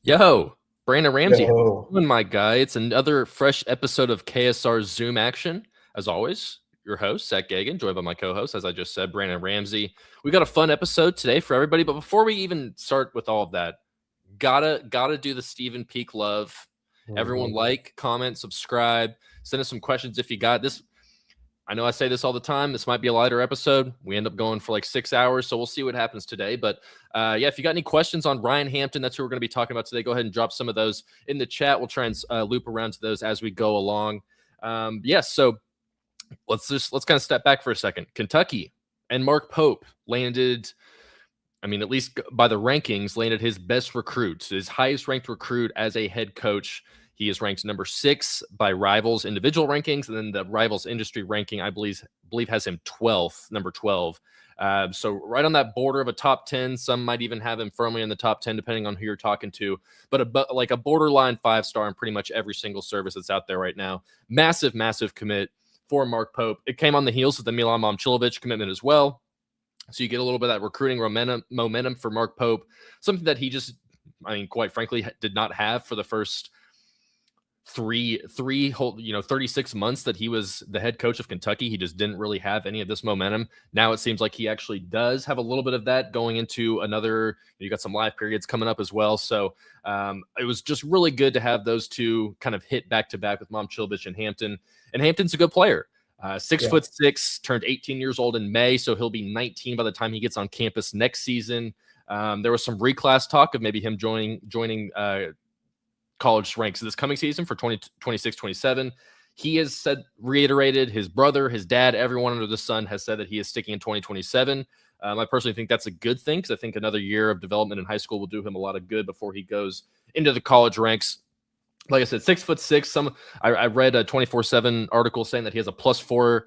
Yo, Brandon Ramsey, how Yo, you doing, my guy? It's another fresh episode of KSR Zoom action. As always, your host, Zach Gagan, joined by my co-host, as I just said, Brandon Ramsey. We got a fun episode today for everybody, but before we even start with all of that, gotta do the Stephen Peak love. Everyone Mhm. like, comment, subscribe, send us some questions if you got this. I know I say this all the time. This might be a lighter episode. We end up going for like 6 hours, so we'll see what happens today. But yeah, if you got any questions on Ryan Hampton, that's who we're going to be talking about today. Go ahead and drop some of those in the chat. We'll try and loop around to those as we go along. Yes, so let's kind of step back for a second. Kentucky and Mark Pope landed. I mean, at least by the rankings, landed his best recruit, his highest ranked recruit as a head coach. He is ranked number 6 by Rivals individual rankings, and then the Rivals industry ranking, I believe has him 12th, number 12. So right on that border of a top 10. Some might even have him firmly in the top 10, depending on who you're talking to. But like a borderline 5-star in pretty much every single service that's out there right now. Massive, massive commit for Mark Pope. It came on the heels of the Milan Momcilovic commitment as well. So you get a little bit of that recruiting momentum for Mark Pope, something that he just, I mean, quite frankly, did not have for the first three whole 36 months that he was the head coach of Kentucky. He just didn't really have any of this momentum. Now it seems like he actually does have a little bit of that going into another. You got some live periods coming up as well, so it was just really good to have those two kind of hit back to back with Momcilovic and Hampton. And Hampton's a good player. 6'6", turned 18 years old in May, so he'll be 19 by the time he gets on campus next season. There was some reclass talk of maybe him joining college ranks this coming season for 2026-27. He has reiterated, his brother, his dad, everyone under the sun has said that he is sticking in 2027. I personally think that's a good thing because I think another year of development in high school will do him a lot of good before he goes into the college ranks. Like I said, 6'6". I read a 24/7 article saying that he has a +4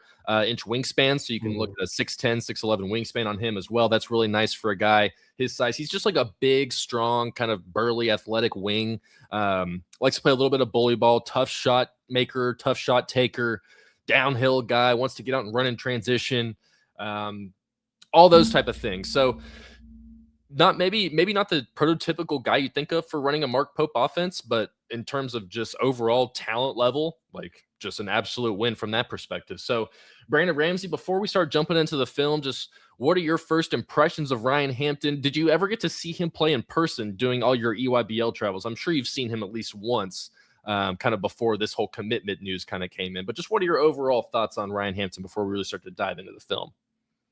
inch wingspan, so you can look at a 6'10", 6'11" wingspan on him as well. That's really nice for a guy his size. He's just like a big, strong, kind of burly, athletic wing. Likes to play a little bit of bully ball, tough shot maker, tough shot taker, downhill guy, wants to get out and run in transition, all those type of things. So maybe not the prototypical guy you think of for running a Mark Pope offense, but in terms of just overall talent level, like just an absolute win from that perspective. So Brandon Ramsey, before we start jumping into the film, just what are your first impressions of Ryan Hampton? Did you ever get to see him play in person doing all your EYBL travels? I'm sure you've seen him at least once, kind of before this whole commitment news kind of came in, but just what are your overall thoughts on Ryan Hampton before we really start to dive into the film?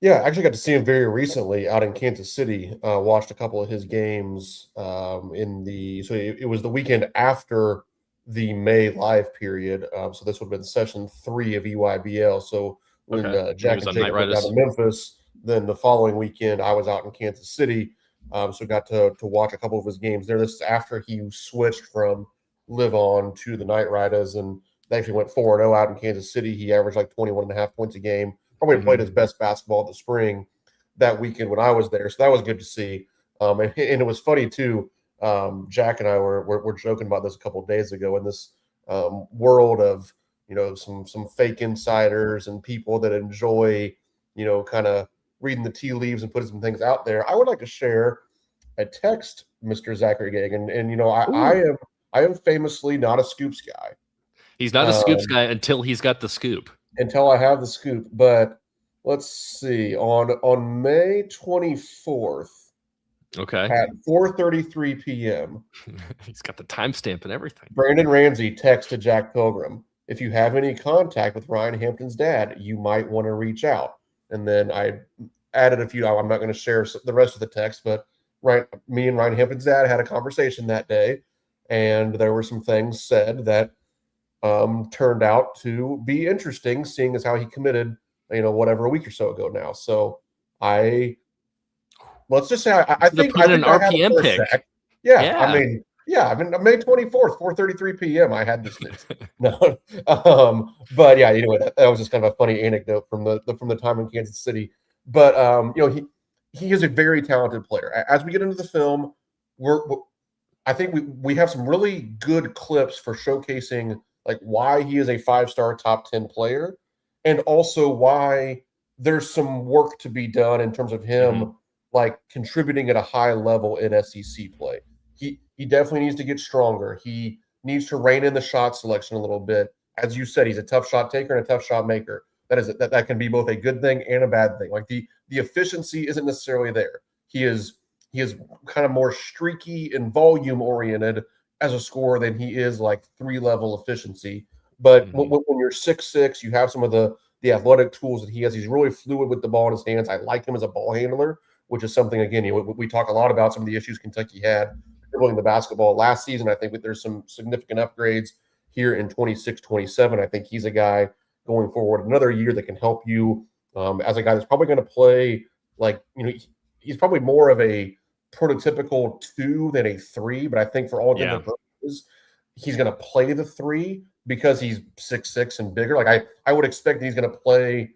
Yeah, I actually got to see him very recently out in Kansas City. Watched a couple of his games so it was the weekend after the May live period. So this would have been session 3 of EYBL. So when Okay. He Jack was and on Night Jacob went down to Riders. Memphis, then the following weekend I was out in Kansas City. So got to watch a couple of his games there. This is after he switched from Live On to the Night Riders, and they actually went 4-0 out in Kansas City. He averaged like 21.5 points a game. Probably played his best basketball in the spring that weekend when I was there. So that was good to see. And it was funny too. Jack and I were joking about this a couple of days ago in this world of, some fake insiders and people that enjoy, kind of reading the tea leaves and putting some things out there. I would like to share a text, Mr. Zachary Gagan. And, Ooh. I am famously not a scoops guy. He's not a scoops guy until he's got the scoop. Until I have the scoop. But let's see, on May 24th Okay. at 4:33 p.m., He's got the timestamp and everything. Brandon Ramsey texted Jack Pilgrim, "If you have any contact with Ryan Hampton's dad, you might want to reach out." And then I added a few. I'm not going to share the rest of the text, but me and Ryan Hampton's dad had a conversation that day, and there were some things said that turned out to be interesting, seeing as how he committed, whatever, a week or so ago now. So let's just say I think An I had a RPM first, pick. Zach. Yeah, Yeah. I mean, May 24th, 4:33 p.m. I had this news. No, but yeah, anyway, that was just kind of a funny anecdote from the time in Kansas City. But he is a very talented player. As we get into the film, I think we have some really good clips for showcasing like why he is a 5-star top 10 player, and also why there's some work to be done in terms of him like contributing at a high level in SEC play. He definitely needs to get stronger. He needs to rein in the shot selection a little bit. As you said, he's a tough shot taker and a tough shot maker. That can be both a good thing and a bad thing. Like the efficiency isn't necessarily there. He is kind of more streaky and volume oriented as a scorer than he is like 3-level efficiency. But when you're 6'6", you have some of the athletic tools that he has. He's really fluid with the ball in his hands. I like him as a ball handler, which is something, again, we talk a lot about some of the issues Kentucky had dribbling the basketball last season. I think that there's some significant upgrades here in 26-27. I think he's a guy going forward another year that can help you as a guy that's probably going to play like, he's probably more of a prototypical 2 than a 3, but I think for all intents and purposes, he's going to play the 3 because he's 6'6" and bigger. Like I would expect he's going to play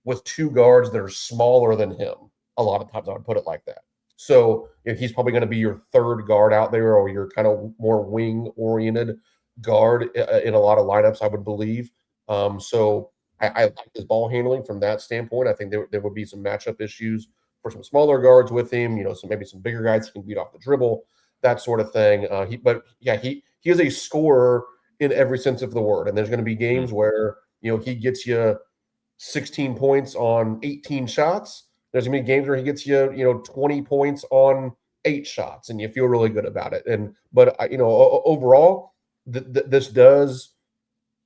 with 2 guards that are smaller than him. A lot of times I would put it like that. So if he's probably going to be your 3rd guard out there, or your kind of more wing-oriented guard in a lot of lineups, I would believe. So I like his ball handling from that standpoint. I think there would be some matchup issues for some smaller guards with him, maybe some bigger guys he can beat off the dribble, that sort of thing. He is a scorer in every sense of the word. And there's going to be games where, he gets you 16 points on 18 shots. There's going to be games where he gets you, 20 points on 8 shots, and you feel really good about it. But overall, this does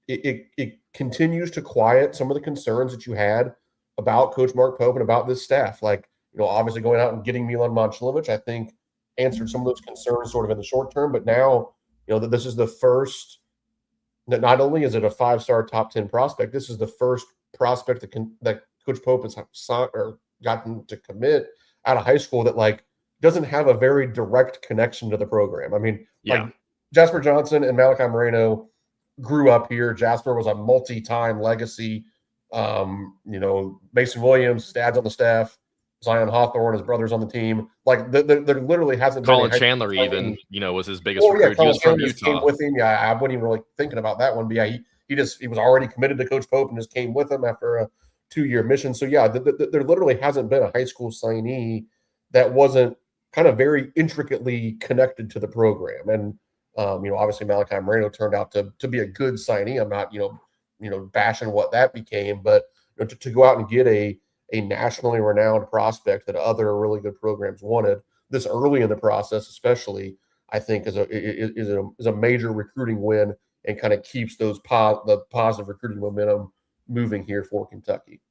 it continues to quiet some of the concerns that you had about Coach Mark Pope and about this staff. Like, obviously going out and getting Milan Momcilovic, I think answered some of those concerns sort of in the short term. But now, that this is the first. Not only is it a 5-star top 10 prospect, this is the first prospect that Coach Pope has gotten to commit out of high school that doesn't have a very direct connection to the program. I mean, like Jasper Johnson and Malachi Moreno grew up here. Jasper was a multi-time legacy. Mason Williams, dad's on the staff. Zion Hawthorne, his brother's on the team. Like there literally hasn't Colin been Chandler even, was his biggest recruit. He was from Utah. Came with him. Yeah, I wasn't even really thinking about that one. But yeah, he was already committed to Coach Pope and just came with him after a 2-year mission. So yeah, there literally hasn't been a high school signee that wasn't kind of very intricately connected to the program. And obviously Malachi Moreno turned out to be a good signee. I'm not bashing what that became, but to go out and get a nationally renowned prospect that other really good programs wanted this early in the process, especially, I think is a major recruiting win, and kind of keeps the positive recruiting momentum moving here for Kentucky.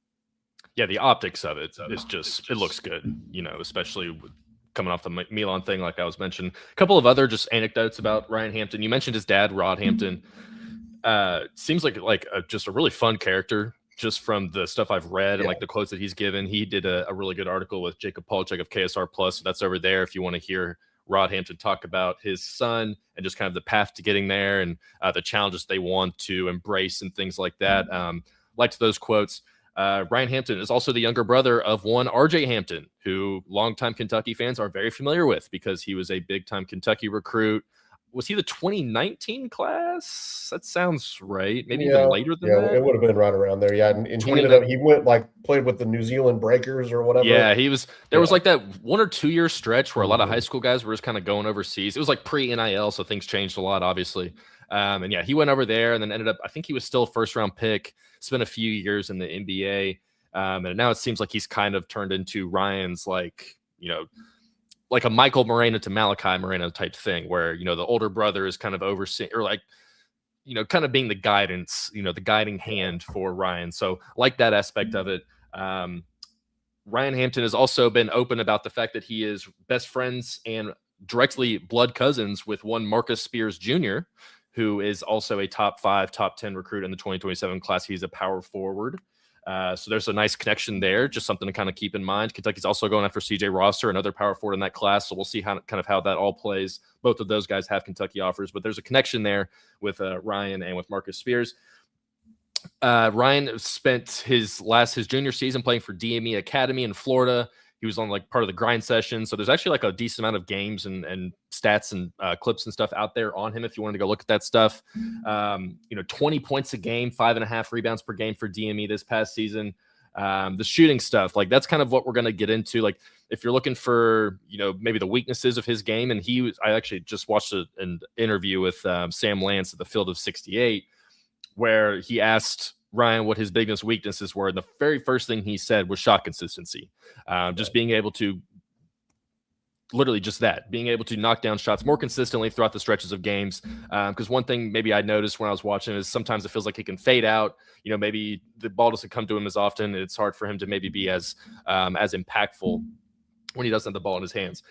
Yeah, the optics of it is just, it looks good, especially with coming off the Milan thing, like I was mentioning. A couple of other just anecdotes about Ryan Hampton. You mentioned his dad, Rod Hampton. Seems like just a really fun character, just from the stuff I've read and the quotes that he's given. He did a really good article with Jacob Polchek of KSR Plus. So that's over there if you want to hear Rod Hampton talk about his son and just kind of the path to getting there, and the challenges they want to embrace and things like that. Liked those quotes. Ryan Hampton is also the younger brother of one RJ Hampton, who longtime Kentucky fans are very familiar with because he was a big-time Kentucky recruit. Was he the 2019 class? That sounds right. Maybe even later than that. Yeah, it would have been right around there. Yeah, and he went played with the New Zealand Breakers or whatever. Yeah, he was. There was like that 1 or 2 year stretch where a lot of high school guys were just kind of going overseas. It was like pre-NIL, so things changed a lot, obviously. And yeah, he went over there and then ended up, I think he was still a first-round pick, spent a few years in the NBA. And now it seems like he's kind of turned into Ryan's, like a Michael Moreno to Malachi Moreno type thing, where, the older brother is kind of overseeing, or kind of being the guidance, the guiding hand for Ryan. So like that aspect of it. Ryan Hampton has also been open about the fact that he is best friends and directly blood cousins with one Marcus Spears Jr., who is also a top 5, top 10 recruit in the 2027 class. He's a power forward. So there's a nice connection there, just something to kind of keep in mind. Kentucky's also going after CJ Rosser, another power forward in that class. So we'll see how that all plays. Both of those guys have Kentucky offers, but there's a connection there with Ryan and with Marcus Spears. Ryan spent his junior season playing for DME Academy in Florida. He was on part of the grind session. So there's actually a decent amount of games and stats and clips and stuff out there on him if you wanted to go look at that stuff. 20 points a game, 5.5 rebounds per game for DME this past season. The shooting stuff, like that's kind of what we're going to get into. Like if you're looking for, maybe the weaknesses of his game, and I actually just watched an interview with Sam Lance at the Field of 68, where he asked Ryan what his biggest weaknesses were. And the very first thing he said was shot consistency. Just being able to literally just that, being able to knock down shots more consistently throughout the stretches of games. Because one thing maybe I noticed when I was watching is sometimes it feels like he can fade out. Maybe the ball doesn't come to him as often. It's hard for him to maybe be as impactful when he doesn't have the ball in his hands.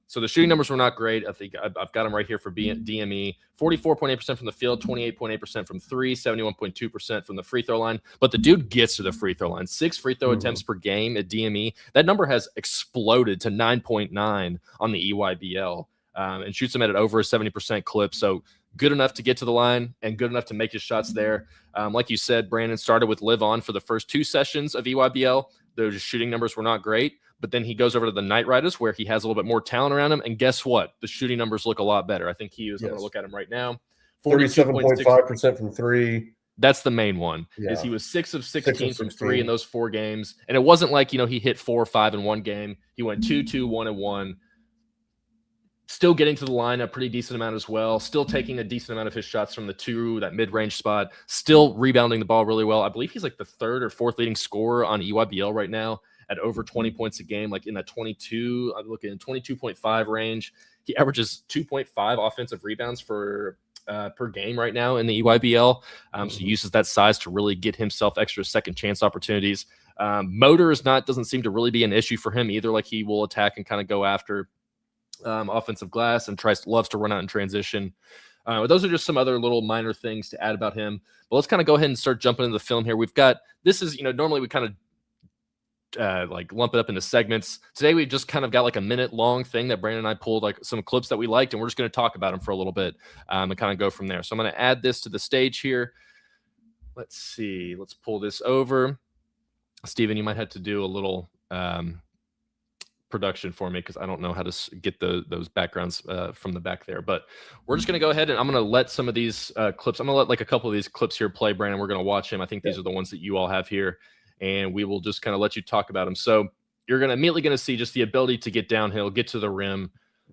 So the shooting numbers were not great. I think I've got him right here for DME. 44.8% from the field, 28.8% from three, 71.2% from the free throw line. But the dude gets to the free throw line. 6 free throw attempts per game at DME. That number has exploded to 9.9 on the EYBL, and shoots them at over a 70% clip. So good enough to get to the line and good enough to make his shots there. Like you said, Brandon started with Live On for the first 2 sessions of EYBL. Those shooting numbers were not great. But then he goes over to the Night Riders where he has a little bit more talent around him. And guess what? The shooting numbers look a lot better. I think I'm going to look at him right now. 37.5% from three. That's the main one. Yeah. Is he was 6 of 16 from three in those 4 games. And it wasn't like, he hit 4 or 5 in one game. He went 2, 2, 1, and 1. Still getting to the line a pretty decent amount as well. Still taking a decent amount of his shots from the 2, that mid-range spot. Still rebounding the ball really well. I believe he's like the 3rd or 4th leading scorer on EYBL right now at over 20 points a game, like in that 22, I'm looking at 22.5 range. He averages 2.5 offensive rebounds per game right now in the EYBL. So he uses that size to really get himself extra second chance opportunities. Motor doesn't seem to really be an issue for him either. Like he will attack and kind of go after offensive glass and loves to run out in transition. Those are just some other little minor things to add about him. But let's kind of go ahead and start jumping into the film here. We've got, this is, normally we kind of like lump it up into segments. Today we just kind of got like a minute long thing that Brandon and I pulled, like some clips that we liked, and we're just going to talk about them for a little bit and kind of go from there. So I'm going to add this to the stage here. Let's see. Let's pull this over. Steven, you might have to do a little production for me because I don't know how to get those backgrounds from the back there. But we're just going to go ahead and I'm going to let some of these clips. I'm going to let like a couple of these clips here play, Brandon. We're going to watch him. I think these are the ones that you all have here. And we will just kind of let you talk about him. So you're immediately going to see just the ability to get downhill, get to the rim.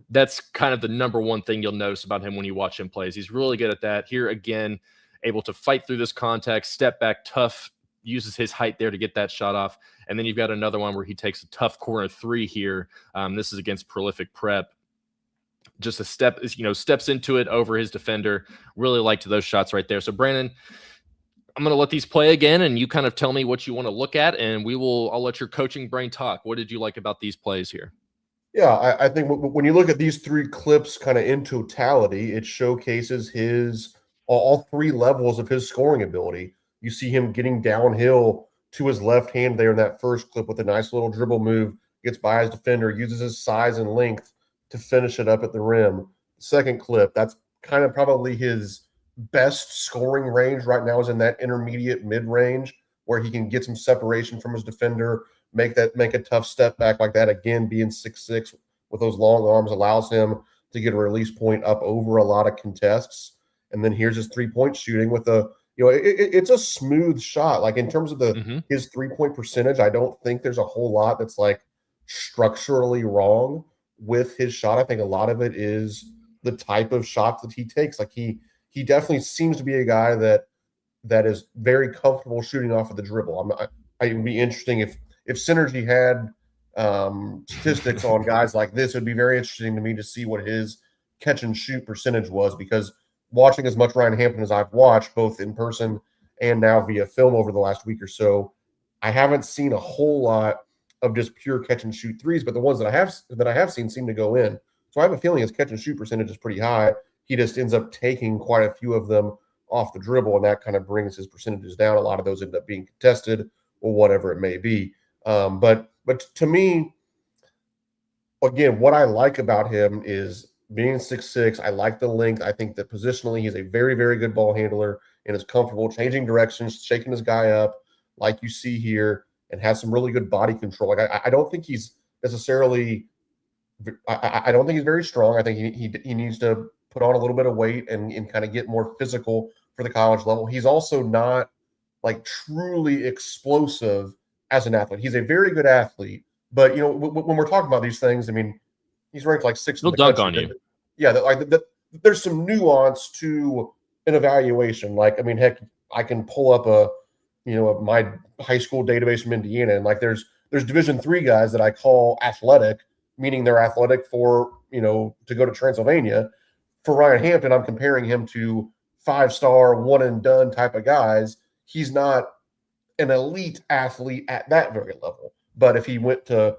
That's kind of the number one thing you'll notice about him when you watch him play. He's really good at that. Here again, able to fight through this contact, step back, tough, uses his height there to get that shot off. And then you've got another one where he takes a tough corner 3 here. This is against Prolific Prep. Just a steps into it over his defender. Really liked those shots right there. So Brandon, I'm going to let these play again, and you kind of tell me what you want to look at, and I'll let your coaching brain talk. What did you like about these plays here? Yeah, I think when you look at these 3 clips kind of in totality, it showcases all 3 levels of his scoring ability. You see him getting downhill to his left hand there in that first clip with a nice little dribble move, gets by his defender, uses his size and length to finish it up at the rim. Second clip, that's kind of probably his best scoring range right now, is in that intermediate mid-range where he can get some separation from his defender, make a tough step back like that. Again, being 6'6" with those long arms allows him to get a release point up over a lot of contests. And then here's his 3-point shooting with it's a smooth shot. Like in terms of his 3-point percentage, I don't think there's a whole lot that's like structurally wrong with his shot. I think a lot of it is the type of shots that he takes. Like he definitely seems to be a guy that is very comfortable shooting off of the dribble. It would be interesting if Synergy had statistics on guys like this. It would be very interesting to me to see what his catch and shoot percentage was, because watching as much Ryan Hampton as I've watched, both in person and now via film over the last week or so, I haven't seen a whole lot of just pure catch and shoot threes, but the ones that I have seen seem to go in. So I have a feeling his catch and shoot percentage is pretty high. He just ends up taking quite a few of them off the dribble, and that kind of brings his percentages down. A lot of those end up being contested or whatever it may be. But to me, again, what I like about him is being 6'6". I like the length. I think that positionally he's a very, very good ball handler and is comfortable changing directions, shaking his guy up like you see here, and has some really good body control. Like I don't think he's necessarily I don't think he's very strong. I think he needs to put on a little bit of weight and kind of get more physical for the college level. He's also not like truly explosive as an athlete. He's a very good athlete, but when we're talking about these things, I mean, he's ranked like sixth in He'll the dunk country. on you. Yeah, there's some nuance to an evaluation. Like, I mean, heck, I can pull up my high school database from Indiana, and like there's Division III guys that I call athletic, meaning they're athletic for to go to Transylvania. For Ryan Hampton, I'm comparing him to 5-star, one and done type of guys. He's not an elite athlete at that very level, but if he went to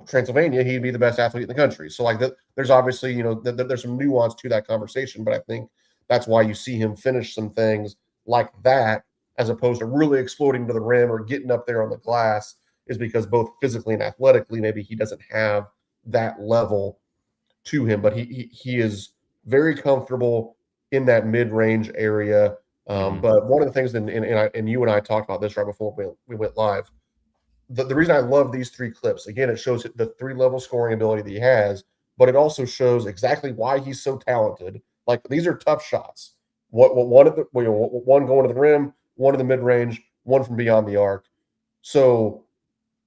Transylvania, he'd be the best athlete in the country. So like there's obviously there's some nuance to that conversation, but I think that's why you see him finish some things like that as opposed to really exploding to the rim or getting up there on the glass, is because both physically and athletically maybe he doesn't have that level to him, but he is very comfortable in that mid-range area. But one of the things, and you and I talked about this right before we went live, the reason I love these 3 clips, again, it shows the 3-level scoring ability that he has, but it also shows exactly why he's so talented. Like, these are tough shots. One going to the rim, one in the mid-range, one from beyond the arc. So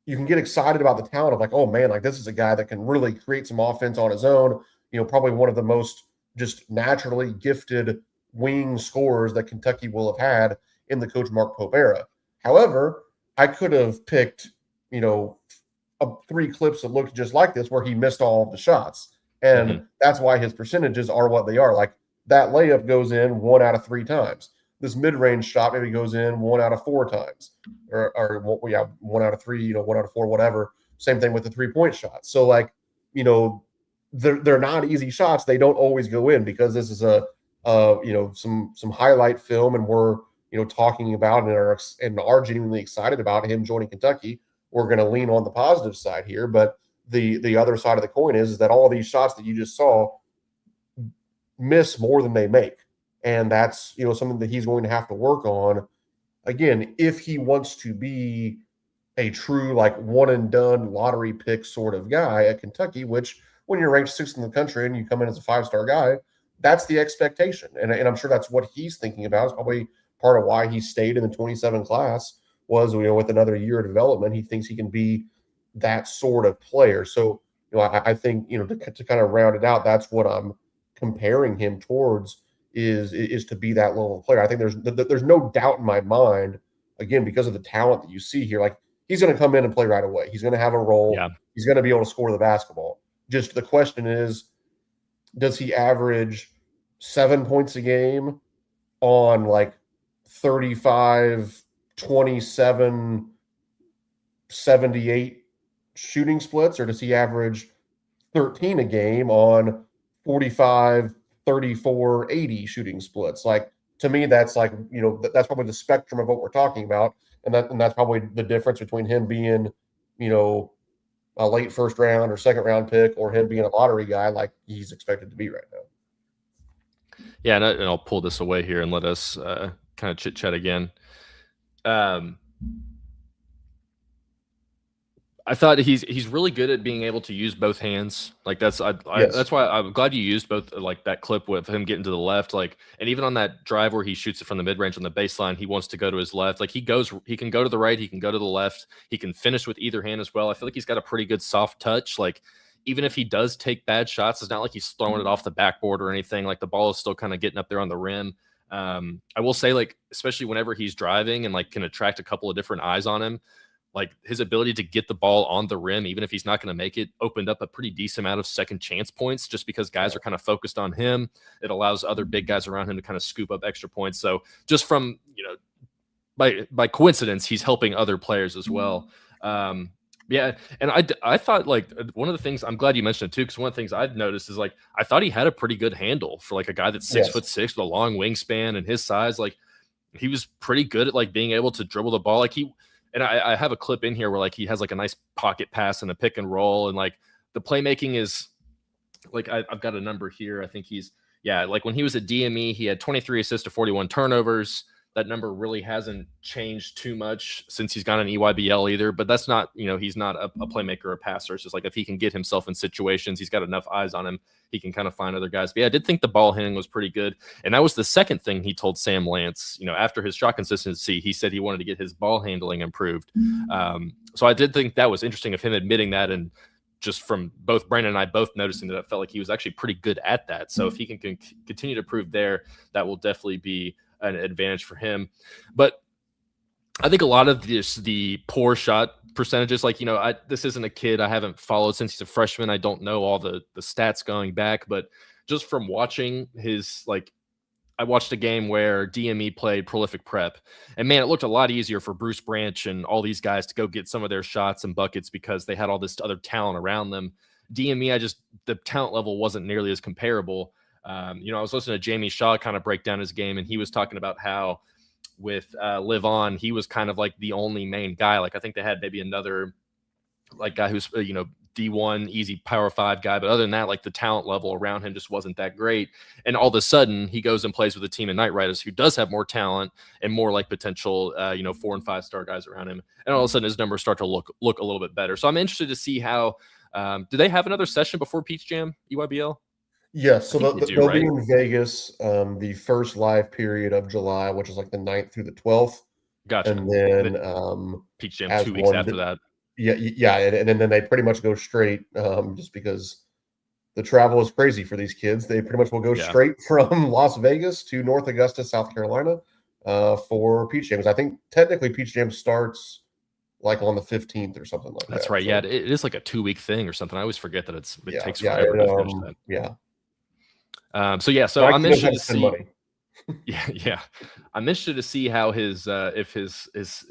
you can get excited about the talent of like, oh man, like this is a guy that can really create some offense on his own. Probably one of the most just naturally gifted wing scorers that Kentucky will have had in the Coach Mark Pope era. However, I could have picked, 3 clips that looked just like this where he missed all of the shots. And that's why his percentages are what they are. Like, that layup goes in 1 out of 3 times. This mid-range shot maybe goes in 1 out of 4 times, or 1 out of 3, 1 out of 4, whatever. Same thing with the 3-point shot. So like, they're not easy shots. They don't always go in because this is some highlight film, and we're talking about and are genuinely excited about him joining Kentucky. We're going to lean on the positive side here, but the other side of the coin is that all these shots that you just saw miss more than they make. And that's, something that he's going to have to work on, again, if he wants to be a true, like, one and done lottery pick sort of guy at Kentucky, which when you're ranked 6th in the country and you come in as a 5-star guy, that's the expectation. And I'm sure that's what he's thinking about. It's probably part of why he stayed in the 27 class was, with another year of development, he thinks he can be that sort of player. So, I think, to kind of round it out, that's what I'm comparing him towards, is to be that level of player. I think there's no doubt in my mind, again, because of the talent that you see here, like, he's going to come in and play right away. He's going to have a role. Yeah. He's going to be able to score the basketball. Just the question is, does he average 7 points a game on like 35, 27, 78 shooting splits, or does he average 13 a game on 45, 34, 80 shooting splits? Like, to me, that's like, that's probably the spectrum of what we're talking about. And that's probably the difference between him being, a late first round or second round pick, or him being a lottery guy like he's expected to be right now. Yeah, and I'll pull this away here and let us kind of chit chat again. I thought he's really good at being able to use both hands. Like, that's why I'm glad you used both, like that clip with him getting to the left. Like, and even on that drive where he shoots it from the mid range on the baseline, he wants to go to his left. Like, he can go to the right, he can go to the left, he can finish with either hand as well. I feel like he's got a pretty good soft touch. Like, even if he does take bad shots, it's not like he's throwing it off the backboard or anything. Like, the ball is still kind of getting up there on the rim. I will say, like, especially whenever he's driving and like can attract a couple of different eyes on him, like, his ability to get the ball on the rim, even if he's not going to make it, opened up a pretty decent amount of second chance points just because guys are kind of focused on him. It allows other big guys around him to kind of scoop up extra points. So just from, by coincidence, he's helping other players as well. Yeah. And I thought, like, one of the things, I'm glad you mentioned it too, because one of the things I've noticed is, like, I thought he had a pretty good handle for like a guy that's 6'6" with a long wingspan and his size. Like, he was pretty good at like being able to dribble the ball. Like, and I have a clip in here where like he has like a nice pocket pass and a pick and roll, and like the playmaking is like, I've got a number here. I think like when he was at DME, he had 23 assists to 41 turnovers. That number really hasn't changed too much since he's gone an EYBL either, but that's not, he's not a playmaker or a passer. It's just like if he can get himself in situations, he's got enough eyes on him, he can kind of find other guys. But yeah, I did think the ball handling was pretty good. And that was the second thing he told Sam Lance, after his shot consistency, he said he wanted to get his ball handling improved. So I did think that was interesting of him admitting that, and just from both Brandon and I both noticing that it felt like he was actually pretty good at that. So if he can continue to prove there, that will definitely be an advantage for him. But I think a lot of the poor shot percentages, like, this isn't a kid I haven't followed since he's a freshman. I don't know all the stats going back, but just from watching I watched a game where DME played Prolific Prep, and man, it looked a lot easier for Bruce Branch and all these guys to go get some of their shots and buckets because they had all this other talent around them. DME, the talent level wasn't nearly as comparable. I was listening to Jamie Shaw kind of break down his game, and he was talking about how with Live On, he was kind of like the only main guy. Like I think they had maybe another guy who's D1 easy Power 5 guy, but other than that, like the talent level around him just wasn't that great. And all of a sudden, he goes and plays with a team of Knight Riders who does have more talent and more like potential 4 and 5 star guys around him. And all of a sudden, his numbers start to look a little bit better. So I'm interested to see how. Do they have another session before Peach Jam EYBL? Yes, so they'll be in Vegas the first live period of July, which is like the 9th through the 12th. Gotcha. And then Peach Jam 2 weeks after that. Yeah, and then they pretty much go straight just because the travel is crazy for these kids. They pretty much will go straight from Las Vegas to North Augusta, South Carolina for Peach Jams. I think technically Peach Jam starts like on the 15th or something like that. That's right. So, yeah, it is like a 2-week thing or something. I always forget that it takes forever to finish that. Yeah. So I'm interested to see. Yeah. I'm interested to see how his if his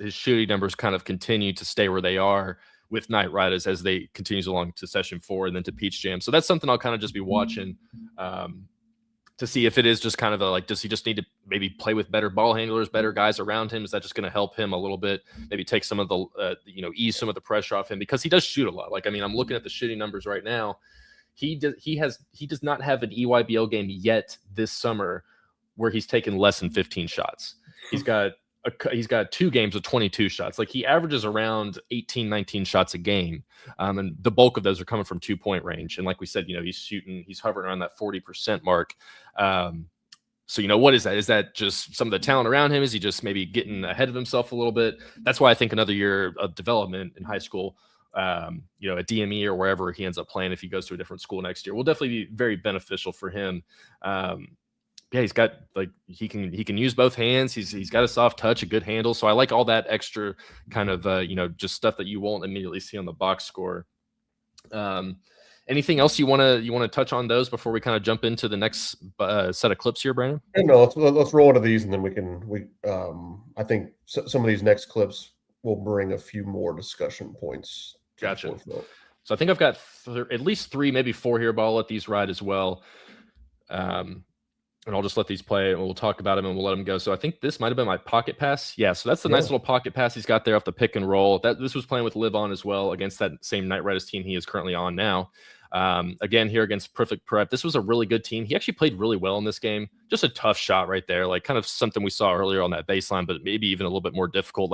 shooting numbers kind of continue to stay where they are with Knight Riders as they continues along to session 4 and then to Peach Jam. So that's something I'll kind of just be watching to see if it is just kind of does he just need to maybe play with better ball handlers, better guys around him? Is that just going to help him a little bit? Maybe take some of the ease some of the pressure off him, because he does shoot a lot. I'm looking at the shooting numbers right now. He does not have an EYBL game yet this summer where he's taken less than 15 shots. He's got 2 games with 22 shots. Like he averages around 18, 19 shots a game. And the bulk of those are coming from 2-point range. And like we said, he's hovering around that 40% mark. So, what is that? Is that just some of the talent around him? Is he just maybe getting ahead of himself a little bit? That's why I think another year of development in high school, at DME or wherever he ends up playing, if he goes to a different school next year, will definitely be very beneficial for him. He's got he can use both hands. He's got a soft touch, a good handle. So I like all that extra kind of just stuff that you won't immediately see on the box score. Anything else you want to touch on those before we kind of jump into the next set of clips here, Brandon? No, let's roll into these, and then I think some of these next clips will bring a few more discussion points. Gotcha. So I think I've got at least 3, maybe 4 here, but I'll let these ride as well. And I'll just let these play, and we'll talk about them, and we'll let them go. So I think this might have been my pocket pass. Yeah, so that's the nice little pocket pass he's got there off the pick and roll. This was playing with Live On as well against that same Knight Riders team he is currently on now. Again, here against Perfect Prep. This was a really good team. He actually played really well in this game. Just a tough shot right there, kind of something we saw earlier on that baseline, but maybe even a little bit more difficult.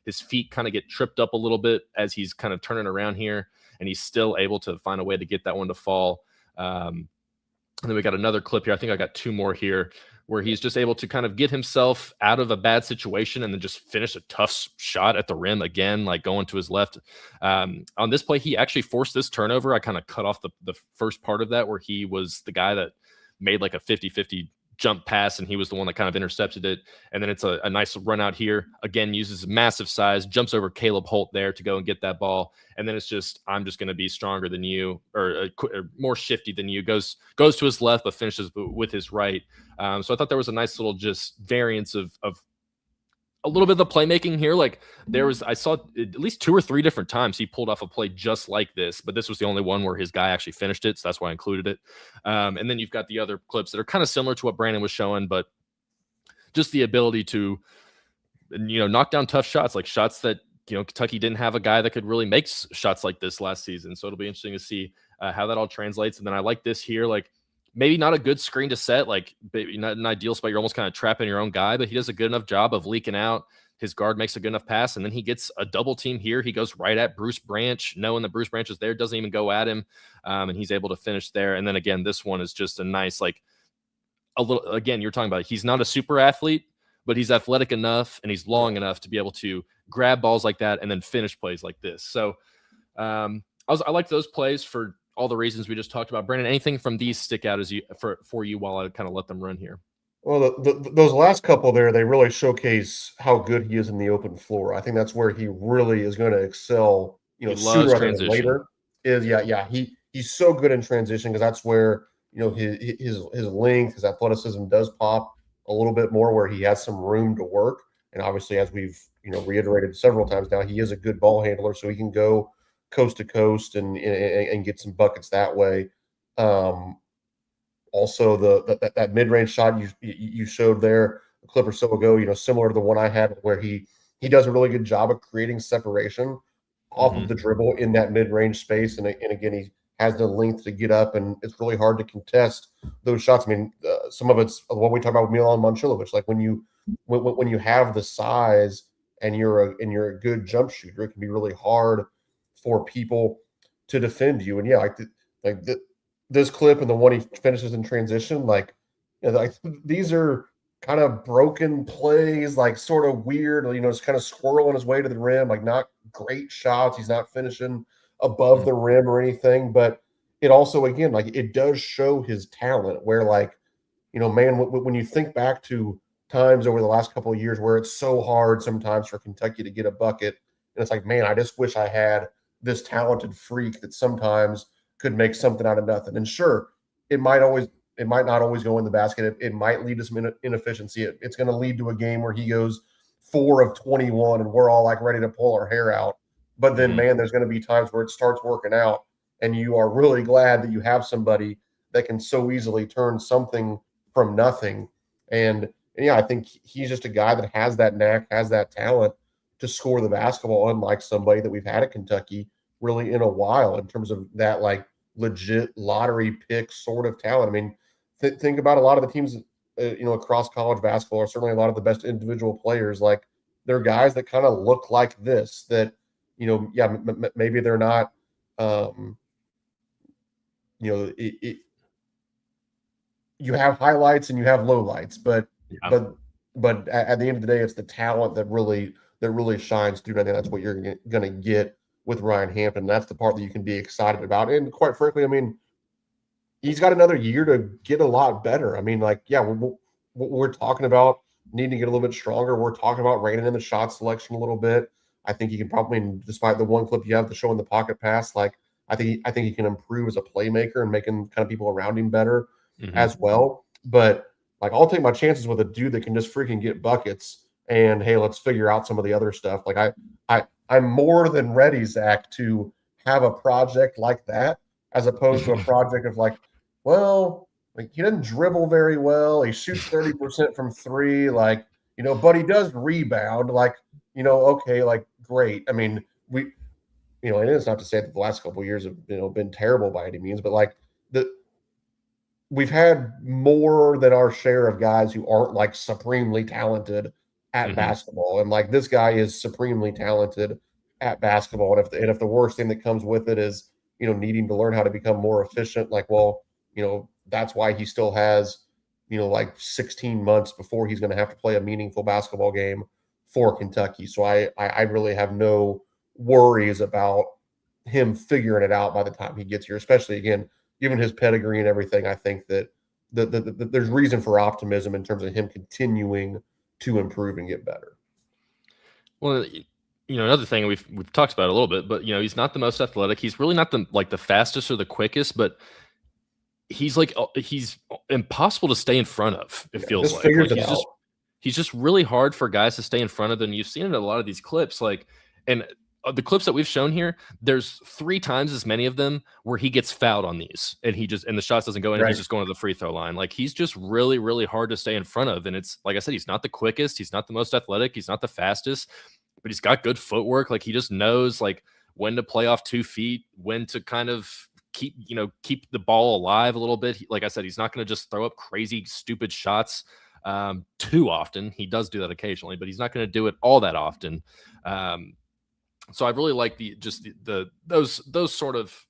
His feet kind of get tripped up a little bit as he's kind of turning around here, and he's still able to find a way to get that one to fall. And then we got another clip here. I think I got 2 more here where he's just able to kind of get himself out of a bad situation and then just finish a tough shot at the rim again, going to his left. On this play, he actually forced this turnover. I kind of cut off the first part of that where he was the guy that made a 50-50 jump pass, and he was the one that kind of intercepted it. And then it's a nice run out here. Again, uses massive size, jumps over Caleb Holt there to go and get that ball. And then it's just, I'm just going to be stronger than you, or more shifty than you. Goes to his left, but finishes with his right. So I thought there was a nice little just variance of a little bit of the playmaking here. I saw at least 2 or 3 different times he pulled off a play just like this, but this was the only one where his guy actually finished it. So that's why I included it. And then you've got the other clips that are kind of similar to what Brandon was showing, but just the ability to, knock down tough shots, like shots that, Kentucky didn't have a guy that could really make shots like this last season. So it'll be interesting to see how that all translates. And then I like this here, maybe not a good screen to set, like not an ideal spot. You're almost kind of trapping your own guy, but he does a good enough job of leaking out. His guard makes a good enough pass, and then he gets a double team here. He goes right at Bruce Branch, knowing that Bruce Branch is there, doesn't even go at him, and he's able to finish there. And then again, this one is just a nice, like a little. Again, you're talking about he's not a super athlete, but he's athletic enough and he's long enough to be able to grab balls like that and then finish plays like this. So I like those plays for all the reasons we just talked about. Brandon, anything from these stick out as you for you while I kind of let them run here? Well, those last couple there, they really showcase how good he is in the open floor. I think that's where he really is going to excel. He loves sooner rather than transition. later. He's so good in transition because that's where his length, his athleticism does pop a little bit more, where he has some room to work. And obviously, as we've reiterated several times now, he is a good ball handler, so he can go coast to coast and get some buckets that way. Also, that mid range shot you showed there a clip or so ago, similar to the one I had, where he does a really good job of creating separation off of the dribble in that mid range space, and again he has the length to get up, and it's really hard to contest those shots. I mean, some of it's what we talk about with Milan Momcilovic. Like when you have the size and you're a good jump shooter, it can be really hard for people to defend you. And yeah, this clip and the one he finishes in transition, these are kind of broken plays, like sort of weird, it's kind of squirreling his way to the rim, like not great shots. He's not finishing above the rim or anything, but it also, again, like it does show his talent where man, when you think back to times over the last couple of years where it's so hard sometimes for Kentucky to get a bucket, and it's like, man, I just wish I had this talented freak that sometimes could make something out of nothing. And sure, it might not always go in the basket. It might lead to some inefficiency. It's going to lead to a game where he goes 4 of 21 and we're all like ready to pull our hair out. But then, man, there's going to be times where it starts working out and you are really glad that you have somebody that can so easily turn something from nothing. And yeah, I think he's just a guy that has that knack, has that talent to score the basketball, unlike somebody that we've had at Kentucky really in a while in terms of that like legit lottery pick sort of talent. I mean, think about a lot of the teams, across college basketball, or certainly a lot of the best individual players. Like they're guys that kind of look like this. That maybe they're not. You have highlights and you have lowlights, but at the end of the day, it's the talent that really shines through. I think that's what you're going to get with Ryan Hampton. That's the part that you can be excited about. And quite frankly, I mean, he's got another year to get a lot better. I mean, we're talking about needing to get a little bit stronger. We're talking about reining in the shot selection a little bit. I think he can probably, despite the one clip you have to show in the pocket pass, I think he can improve as a playmaker and making kind of people around him better as well. But I'll take my chances with a dude that can just freaking get buckets. And hey, let's figure out some of the other stuff. I'm more than ready, Zach, to have a project like that, as opposed to a project of he doesn't dribble very well. He shoots 30% from three, but he does rebound. Okay, great. I mean, and it's not to say that the last couple of years have been terrible by any means, but we've had more than our share of guys who aren't supremely talented at basketball, and this guy is supremely talented at basketball. And if the worst thing that comes with it is needing to learn how to become more efficient, that's why he still has 16 months before he's going to have to play a meaningful basketball game for Kentucky. So I really have no worries about him figuring it out by the time he gets here, especially again given his pedigree and everything. I think that there's reason for optimism in terms of him continuing to improve and get better. Well, another thing we've talked about a little bit, but he's not the most athletic. He's really not the fastest or the quickest, but he's impossible to stay in front of. It feels he's just really hard for guys to stay in front of. And you've seen it in a lot of these clips, and the clips that we've shown here, there's 3 times as many of them where he gets fouled on these, and the shots doesn't go in. Right. He's just going to the free throw line. He's just really, really hard to stay in front of. And it's like I said, he's not the quickest, he's not the most athletic, he's not the fastest, but he's got good footwork. He just knows when to play off 2 feet, when to kind of keep the ball alive a little bit. Like I said, he's not going to just throw up crazy, stupid shots too often. He does do that occasionally, but he's not going to do it all that often. So I really like those sort of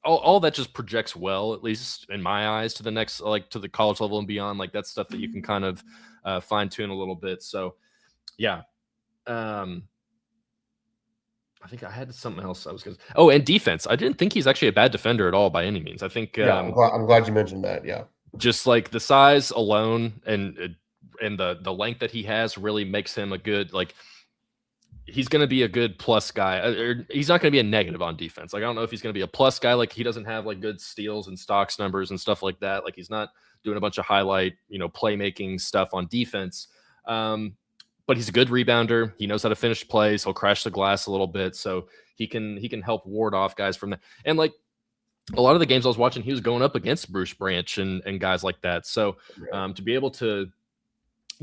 all that just projects well, at least in my eyes, to the next, like to the college level and beyond. Like that's stuff that you can kind of fine tune a little bit. So yeah. I think I had something else I was going to. Oh, and defense. I didn't think he's actually a bad defender at all by any means. I think. I'm glad you mentioned that. Yeah. Just like the size alone and the length that he has really makes him a good, like, he's going to be a good plus guy. Or he's not going to be a negative on defense. Like, I don't know if he's going to be a plus guy. Like, he doesn't have like good steals and stocks numbers and stuff like that. Like, he's not doing a bunch of highlight, playmaking stuff on defense. But he's a good rebounder. He knows how to finish plays. He'll crash the glass a little bit, so he can help ward off guys from that. And like a lot of the games I was watching, he was going up against Bruce Branch and guys like that. So to be able to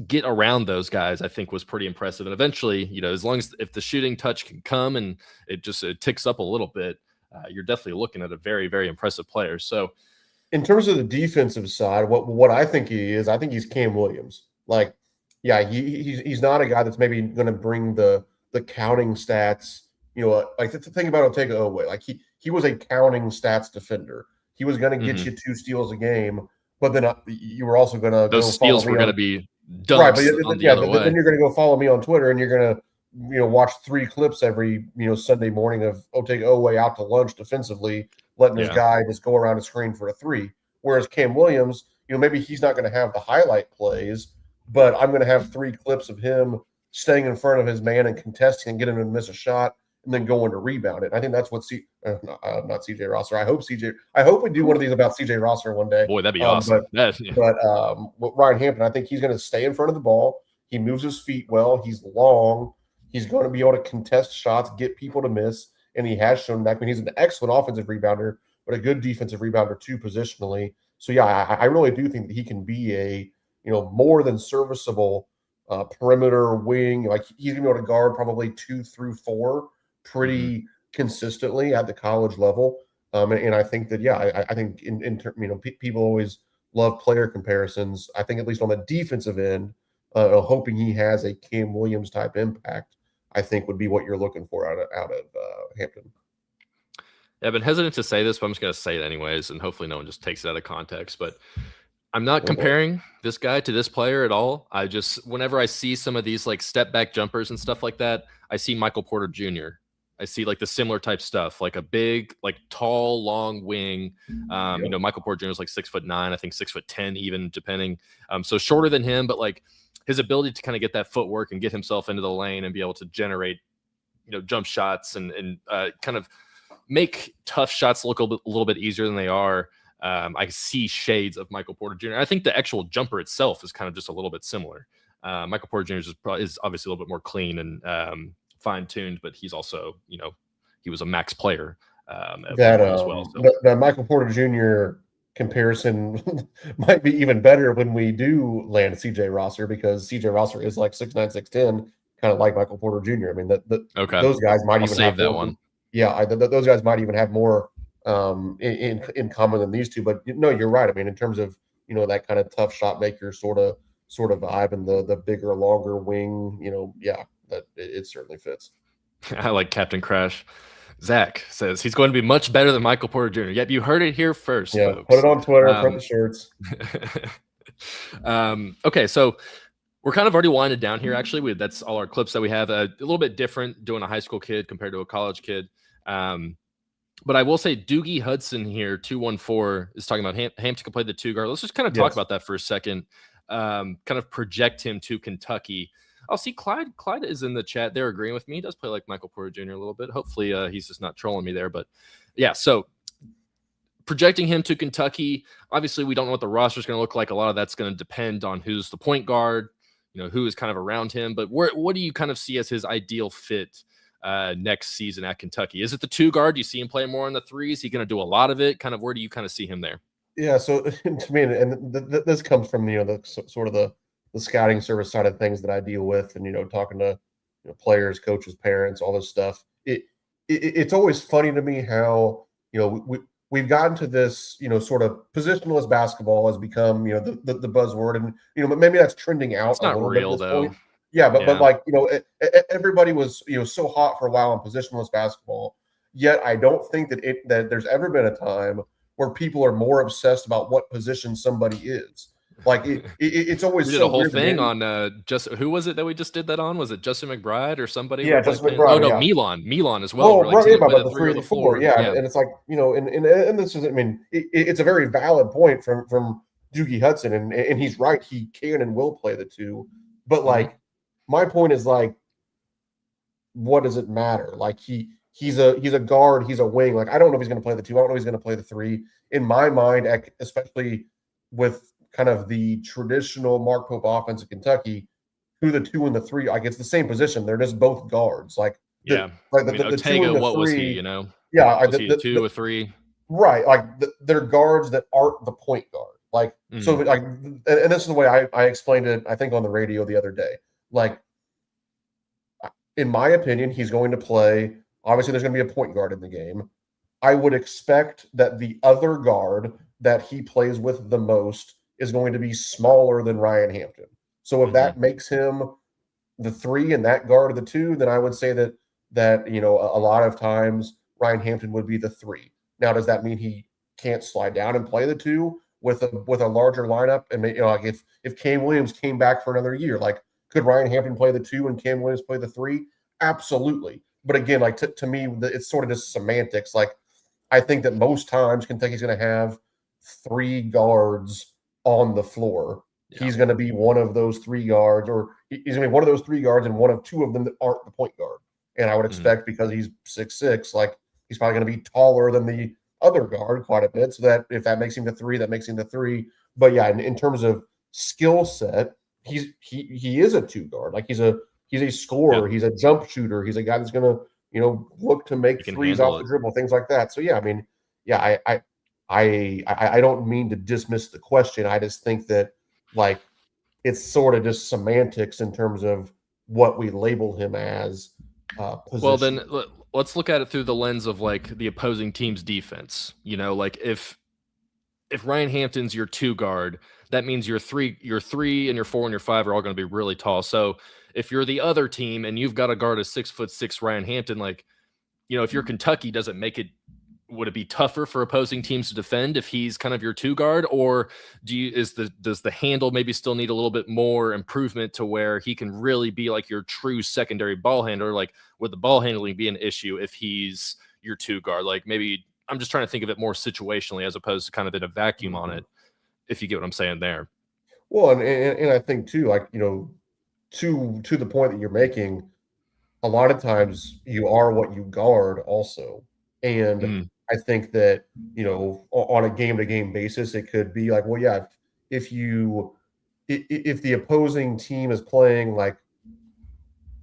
get around those guys, I think was pretty impressive. And eventually, as long as if the shooting touch can come and it ticks up a little bit, you're definitely looking at a very, very impressive player. So in terms of the defensive side, what I think I think he's Cam Williams. Like, yeah, he's not a guy that's maybe going to bring the counting stats. Like the thing about Otega Oweh, like he was a counting stats defender. He was going to get you 2 steals a game, but then you were also going to those steals were going to be dunks right. But then you're going to go follow me on Twitter, and you're going to watch 3 clips every Sunday morning of Otega Oweh out to lunch defensively, letting his guy just go around a screen for a 3. Whereas Cam Williams, maybe he's not going to have the highlight plays, but I'm going to have 3 clips of him staying in front of his man and contesting and getting him to miss a shot and then going to rebound it. I think that's what not CJ Rosser. I hope we do one of these about CJ Rosser one day. Boy, that'd be awesome. But Ryan Hampton, I think he's going to stay in front of the ball. He moves his feet well. He's long. He's going to be able to contest shots, get people to miss, and he has shown that. I mean, he's an excellent offensive rebounder, but a good defensive rebounder too, positionally. So yeah, I really do think that he can be a more than serviceable perimeter wing. Like he's going to be able to guard probably 2 through 4 pretty consistently at the college level. And I think that, I think in people always love player comparisons. I think at least on the defensive end, hoping he has a Cam Williams type impact, I think would be what you're looking for out of Hampton. Yeah, I've been hesitant to say this, but I'm just going to say it anyways, and hopefully no one just takes it out of context. But I'm not comparing this guy to this player at all. Whenever I see some of these like step back jumpers and stuff like that, I see Michael Porter Jr. I see like the similar type stuff, like a big, like tall, long wing. Michael Porter Jr. is like 6'9", I think 6'10", even depending. So shorter than him, but like his ability to kind of get that footwork and get himself into the lane and be able to generate, jump shots and kind of make tough shots look a little bit easier than they are. I see shades of Michael Porter Jr. I think the actual jumper itself is kind of just a little bit similar. Michael Porter Jr. is obviously a little bit more clean and fine-tuned, but he's also, he was a max player as well. So. The Michael Porter Jr. comparison might be even better when we do land CJ Rosser, because CJ Rosser is like 6'9", 6'10", kind of like Michael Porter Jr. I mean, those guys might even have that one. Yeah, those guys might even have more in common than these two. But no, you're right. I mean, in terms of that kind of tough shot maker sort of vibe and the bigger, longer wing, that it certainly fits. I like Captain Crash. Zach says he's going to be much better than Michael Porter Jr. Yep, you heard it here first. Yeah, folks. Put it on Twitter, print the shirts. Okay, so we're kind of already winded down here. Actually, that's all our clips that we have. A little bit different doing a high school kid compared to a college kid. But I will say Doogie Hudson here, 214, is talking about Hampton can play the 2 guard. Let's just kind of talk about that for a second. Kind of project him to Kentucky. Oh, see, Clyde is in the chat. They're agreeing with me. He does play like Michael Porter Jr. a little bit. Hopefully he's just not trolling me there. But yeah, so projecting him to Kentucky, obviously we don't know what the roster is going to look like. A lot of that's going to depend on who's the point guard, who is kind of around him. But what do you kind of see as his ideal fit next season at Kentucky? Is it the 2 guard? Do you see him play more on the 3s? Is he going to do a lot of it? Kind of where do you kind of see him there? Yeah, so to me, and this comes from the sort of the scouting service side of things that I deal with, and talking to players, coaches, parents, all this stuff. It's always funny to me how we've gotten to this, sort of positionless basketball has become, the buzzword, and but maybe that's trending out It's a not little bit at real this though. point. Yeah, but Yeah. like everybody was so hot for a while on positionless basketball. Yet I don't think that there's ever been a time where people are more obsessed about what position somebody is. Like it's We always did a so whole weird to thing me. on just who was it that we just did that on? Was it Justin McBride or somebody Yeah, with like Justin the oh McBride. no, Yeah. Milan as well. We're Well, like, does right, he yeah, need to play about the the three three or or the the four, four? yeah, Yeah. and it's like and this is, I mean, it's a very valid point from Doogie Hudson, and he's right. He can and will play the two, but Mhm. like my point is like, what does it matter? Like he's a guard, he's a wing. Like I don't know if he's going to play the two. I don't know if he's going to play the three. In my mind, especially with kind of the traditional Mark Pope offense in Kentucky, who the two and the three, like it's the same position. They're just both guards. Like Yeah. I mean, the two Otega, and the what was he, three, you know? yeah, Was he a two, a three? right. Like they're guards that aren't the point guard. Like so, Mhm. like, and this is the way I explained it. I think on the radio the other day. Like in my opinion, he's going to play. Obviously, there's going to be a point guard in the game. I would expect that the other guard that he plays with the most is going to be smaller than Ryan Hampton. So if Mhm. that makes him the three and that guard the two, then I would say that a lot of times Ryan Hampton would be the three. Now, does that mean he can't slide down and play the two with a larger lineup? And like if Cam Williams came back for another year, like could Ryan Hampton play the two and Cam Williams play the three? Absolutely. But again, like to me, it's sort of just semantics. Like I think that most times Kentucky's going to have three guards on the floor. Yeah. He's going to be one of those three guards, or he's going to be one of those three guards and one of two of them that aren't the point guard. And I would Mhm. expect because he's 6'6", like he's probably going to be taller than the other guard quite a bit. So that if that makes him the three, that makes him the three. But yeah, in terms of skill set, he is a two guard. Like he's a Yeah. scorer, he's a jump shooter, he's a guy that's going to look to make He can threes handle off the it. dribble, things like that. So yeah, I mean, yeah, I don't mean to dismiss the question. I just think that like it's sort of just semantics in terms of what we label him as Well, then position. let's look at it through the lens of like the opposing team's defense. You know, like if Ryan Hampton's your two guard, that means your three and your four and your five are all going to be really tall. So if you're the other team and you've got to guard a 6'6" Ryan Hampton, like, you know, if you're Kentucky, does it make it would it be tougher for opposing teams to defend if he's kind of your two guard, or does the handle maybe still need a little bit more improvement to where he can really be like your true secondary ball handler? Like, would the ball handling be an issue if he's your two guard? Like, maybe I'm just trying to think of it more situationally as opposed to kind of in a vacuum on it, if you get what I'm saying there. Well, and I think too, like to the point that you're making, a lot of times you are what you guard also. And Mm, I think that, on a game to game basis, it could be like, well, yeah, if you if the opposing team is playing like,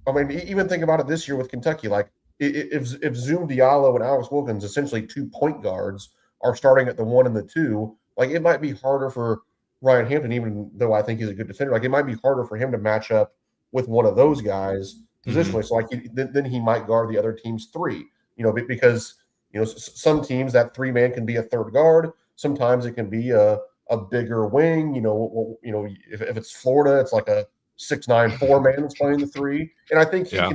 I mean, even think about it this year with Kentucky, like if Zoom Diallo and Alex Wilkins, essentially two point guards, are starting at the one and the two, like it might be harder for Ryan Hampton, even though I think he's a good defender, like it might be harder for him to match up with one of those guys mhm. positionally. So like then he might guard the other team's three, because some teams that three man can be a third guard. Sometimes it can be a bigger wing. If it's Florida, it's like a 6'9" 4 man that's playing the three. And I think Yeah.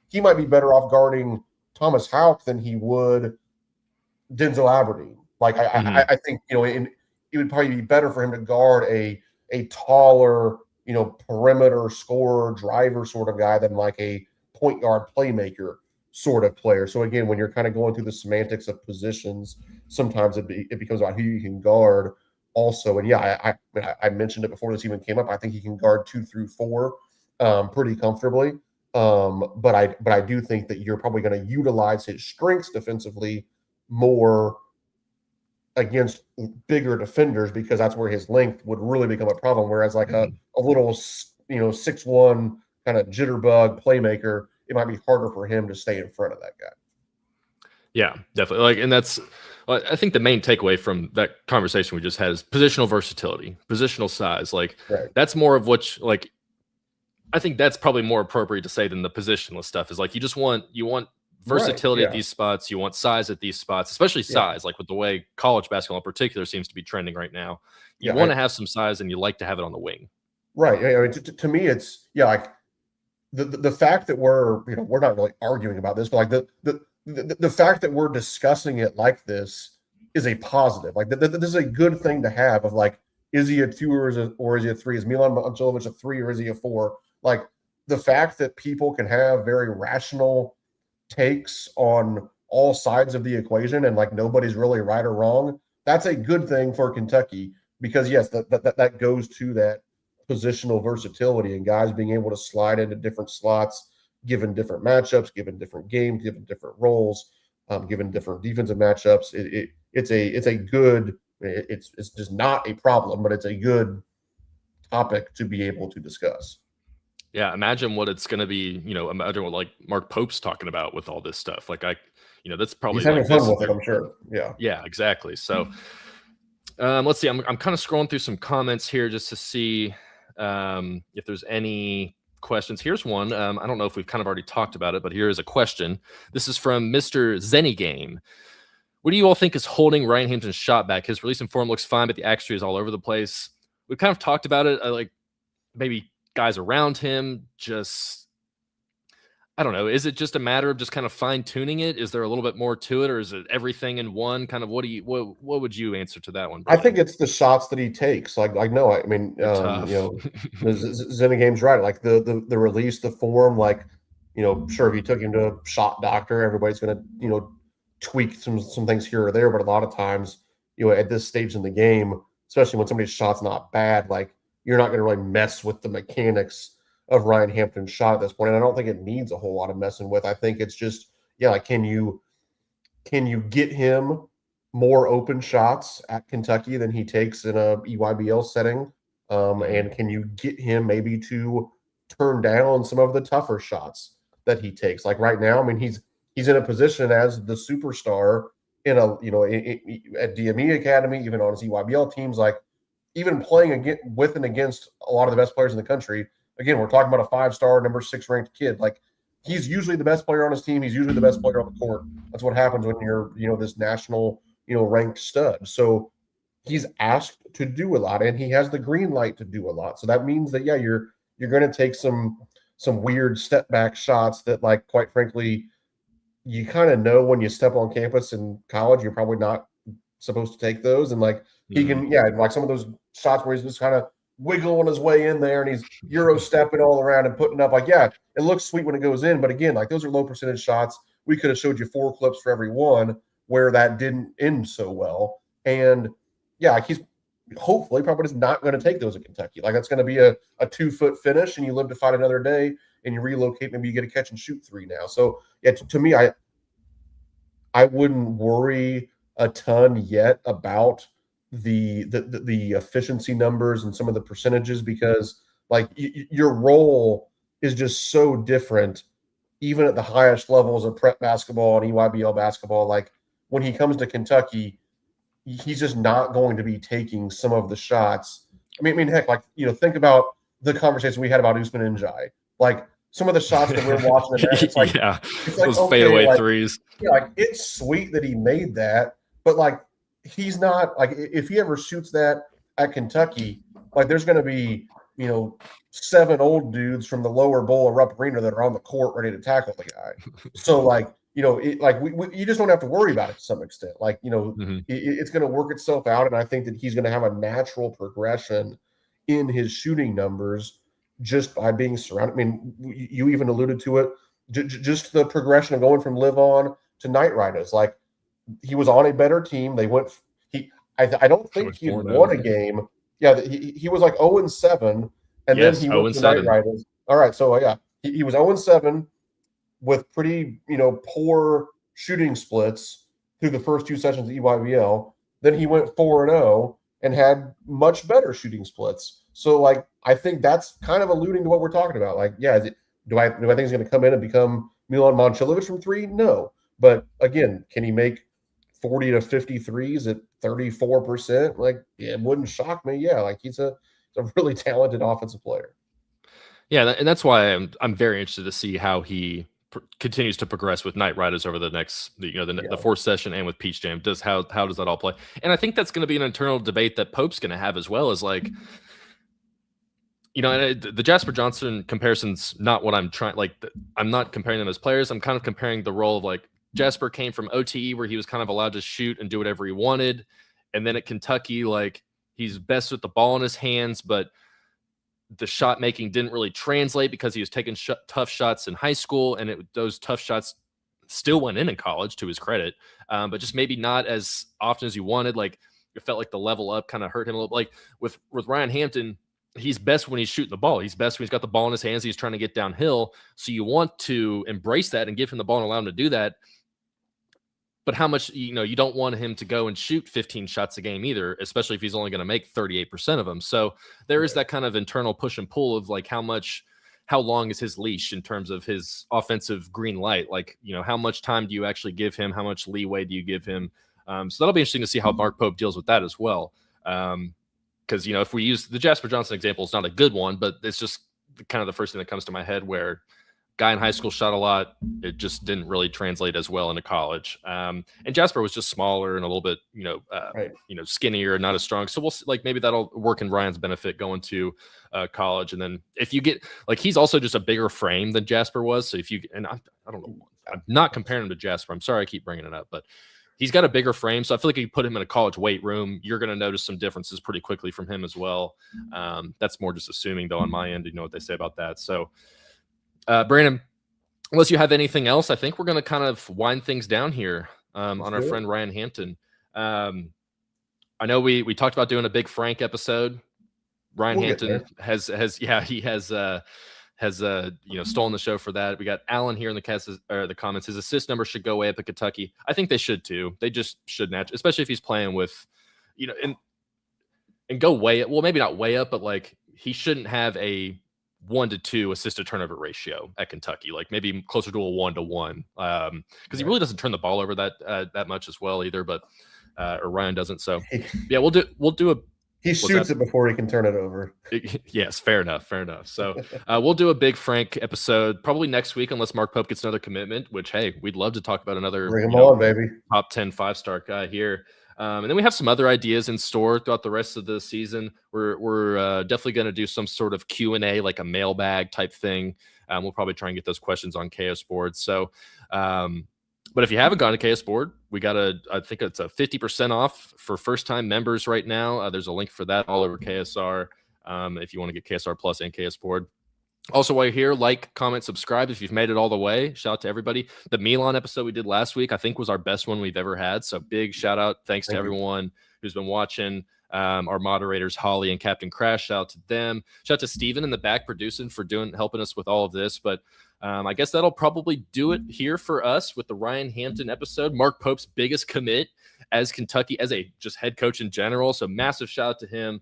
he might be better off guarding Thomas Houck than he would Denzel Aberdeen. Like Mhm. I think it would probably be better for him to guard a taller perimeter scorer driver sort of guy than like a point guard playmaker sort of player. So again, when you're kind of going through the semantics of positions, sometimes it becomes about who you can guard also. And yeah, I mentioned it before this even came up. I think he can guard 2 through 4 pretty comfortably. But I do think that you're probably going to utilize his strengths defensively more against bigger defenders because that's where his length would really become a problem. Whereas like a Mhm. little 6'1" kind of jitterbug playmaker, it might be harder for him to stay in front of that guy. Yeah, definitely. Like, and that's, I think the main takeaway from that conversation we just had is positional versatility, positional size. Like, Right. that's more of like, I think that's probably more appropriate to say than the positionless stuff is like, you want Right. versatility at Yeah. these spots. You want size at these spots, especially Yeah. size, like with the way college basketball in particular seems to be trending right now. You Yeah. want to have some size and you like to have it on the wing. Right. I mean, to me, it's like the fact that we're not really arguing about this, but like the fact that we're discussing it like this is a positive. Like this is a good thing to have. Of like, is he a 2 or is he a 3? Is Milan Mancelovic a 3 or is he a 4? Like the fact that people can have very rational takes on all sides of the equation and like nobody's really right or wrong. That's a good thing for Kentucky because yes, that goes to that positional versatility and guys being able to slide into different slots, given different matchups, given different games, given different roles, given different defensive matchups. It's a good. It's just not a problem, but it's a good topic to be able to discuss. Yeah, imagine what it's going to be. Imagine what like Mark Pope's talking about with all this stuff. Like that's probably He's having like fun this. with it, I'm sure. Yeah. Yeah, exactly. So let's see. I'm kind of scrolling through some comments here just to see if there's any questions. Here's one. I don't know if we've kind of already talked about it, but here is a question. This is from Mr. Zenny Game. What do you all think is holding Ryan Hampton's shot back? His release and form looks fine, but the accuracy is all over the place. We've kind of talked about it. Like maybe guys around him just, I don't know. Is it just a matter of just kind of fine tuning it? Is there a little bit more to it, or is it everything in one? Kind of what would you answer to that one, I Brian? think it's the shots that he takes. Like no, I mean, They're tough. Game's right. Like the release, the form. Like sure, if you took him to a shot doctor, everybody's gonna tweak some things here or there. But a lot of times, at this stage in the game, especially when somebody's shot's not bad, like you're not gonna really mess with the mechanics of Ryan Hampton's shot at this point. And I don't think it needs a whole lot of messing with. I think it's just like can you get him more open shots at Kentucky than he takes in a EYBL setting? And can you get him maybe to turn down some of the tougher shots that he takes? Like right now, I mean, he's in a position as the superstar in a at DME Academy, even on his EYBL teams, like even playing with and against a lot of the best players in the country. Again, we're talking about a 5-star, number 6 ranked kid. Like he's usually the best player on his team. He's usually the best player on the court. That's what happens when you're this national ranked stud. So he's asked to do a lot, and he has the green light to do a lot. So that means that you're going to take some weird step back shots that, like, quite frankly, you kind of know when you step on campus in college, you're probably not supposed to take those. And like he can, like some of those shots where he's just kind of wiggling his way in there and he's Euro stepping all around and putting up, like, it looks sweet when it goes in. But again, like those are low percentage shots. We could have showed you 4 clips for every one where that didn't end so well. And like he's hopefully probably just not going to take those at Kentucky. Like that's going to be a 2-foot finish and you live to fight another day and you relocate. Maybe you get a catch and shoot 3 now. So to me, I wouldn't worry a ton yet about the efficiency numbers and some of the percentages because like your role is just so different even at the highest levels of prep basketball and EYBL basketball. Like when he comes to Kentucky, he's just not going to be taking some of the shots. I mean heck, like think about the conversation we had about Usman Njai. Like some of the shots that we're watching in that, it's like those fadeaway threes. Like it's sweet that he made that, but like he's not like if he ever shoots that at Kentucky, like there's going to be 7 old dudes from the lower bowl of Rupp Arena that are on the court ready to tackle the guy. So like you just don't have to worry about it to some extent. Like it's going to work itself out, and I think that he's going to have a natural progression in his shooting numbers just by being surrounded. I mean, you even alluded to it, just the progression of going from Live On to Knight Riders. Like he was on a better team. They went. I don't think he won a game. Yeah, he was like 0-7, and then he went to Knight Riders. All right, so he was 0-7 with pretty poor shooting splits through the first 2 sessions of EYBL. Then he went 4-0 and had much better shooting splits. So like I think that's kind of alluding to what we're talking about. Like do I think he's going to come in and become Milan Mancelovic from 3? No, but again, can he make 40 to 50 threes at 34%? Like it wouldn't shock me. Like he's a really talented offensive player. Yeah, and that's why I'm very interested to see how he continues to progress with Knight Riders over the next, the fourth session and with Peach Jam. How does that all play? And I think that's going to be an internal debate that Pope's going to have as well, is like, the Jasper Johnson comparison's not what I'm trying. Like, I'm not comparing them as players. I'm kind of comparing the role of, like, Jasper came from OTE where he was kind of allowed to shoot and do whatever he wanted. And then at Kentucky, like, he's best with the ball in his hands, but the shot making didn't really translate because he was taking tough shots in high school, and those tough shots still went in college, to his credit, but just maybe not as often as you wanted. Like, it felt like the level up kind of hurt him a little. Like with Ryan Hampton, he's best when he's shooting the ball. He's best when he's got the ball in his hands. He's trying to get downhill. So you want to embrace that and give him the ball and allow him to do that. But how much, you don't want him to go and shoot 15 shots a game either, especially if he's only going to make 38% of them. So there is that kind of internal push and pull of, like, how long is his leash in terms of his offensive green light? Like, how much time do you actually give him? How much leeway do you give him? So that'll be interesting to see how Mark Pope deals with that as well. Because, if we use the Jasper Johnson example, it's not a good one, but it's just kind of the first thing that comes to my head, where guy in high school shot a lot. It just didn't really translate as well into college. And Jasper was just smaller and a little bit, skinnier and not as strong. So we'll see, like, maybe that'll work in Ryan's benefit going to college. And then if you get, like, he's also just a bigger frame than Jasper was. So if you, and I don't know, I'm not comparing him to Jasper. I'm sorry I keep bringing it up, but he's got a bigger frame. So I feel like if you put him in a college weight room, you're going to notice some differences pretty quickly from him as well. That's more just assuming, though, on my end, what they say about that. So, Brandon, unless you have anything else, I think we're going to kind of wind things down here on our friend Ryan Hampton. I know we talked about doing a Big Frank episode. Ryan Hampton has stolen the show for that. We got Alan here in the comments. His assist number should go way up at Kentucky. I think they should too. They just should naturally, especially if he's playing with, and go way up. Well, maybe not way up, but, like, he shouldn't have a 1-to-2 assist to turnover ratio at Kentucky, like maybe closer to a 1-to-1, because he really doesn't turn the ball over that much as well either. But or Ryan doesn't. So yeah, we'll do a. He shoots it before he can turn it over. Yes, fair enough. So we'll do a Big Frank episode probably next week, unless Mark Pope gets another commitment. Which, hey, we'd love to talk about another. Bring him on, baby. Top 10 5-star guy here. And then we have some other ideas in store throughout the rest of the season. We're definitely going to do some sort of Q&A, like a mailbag type thing. We'll probably try and get those questions on KS Board. So, but if you haven't gone to KS Board, I think it's a 50% off for first-time members right now. There's a link for that all over KSR if you want to get KSR Plus and KS Board. Also, while you're here, like, comment, subscribe if you've made it all the way. Shout out to everybody. The Milan episode we did last week, I think, was our best one we've ever had. So big shout out. Thanks to everyone who's been watching. Our moderators, Holly and Captain Crash, shout out to them. Shout out to Steven in the back producing for helping us with all of this. But I guess that'll probably do it here for us with the Ryan Hampton episode. Mark Pope's biggest commit as Kentucky, as a just head coach in general. So massive shout out to him.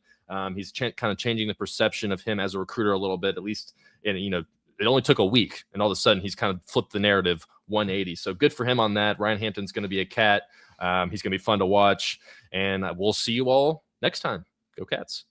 He's kind of changing the perception of him as a recruiter a little bit, at least. And, it only took a week, and all of a sudden he's kind of flipped the narrative 180. So good for him on that. Ryan Hampton's going to be a cat. He's going to be fun to watch, and we'll see you all next time. Go Cats.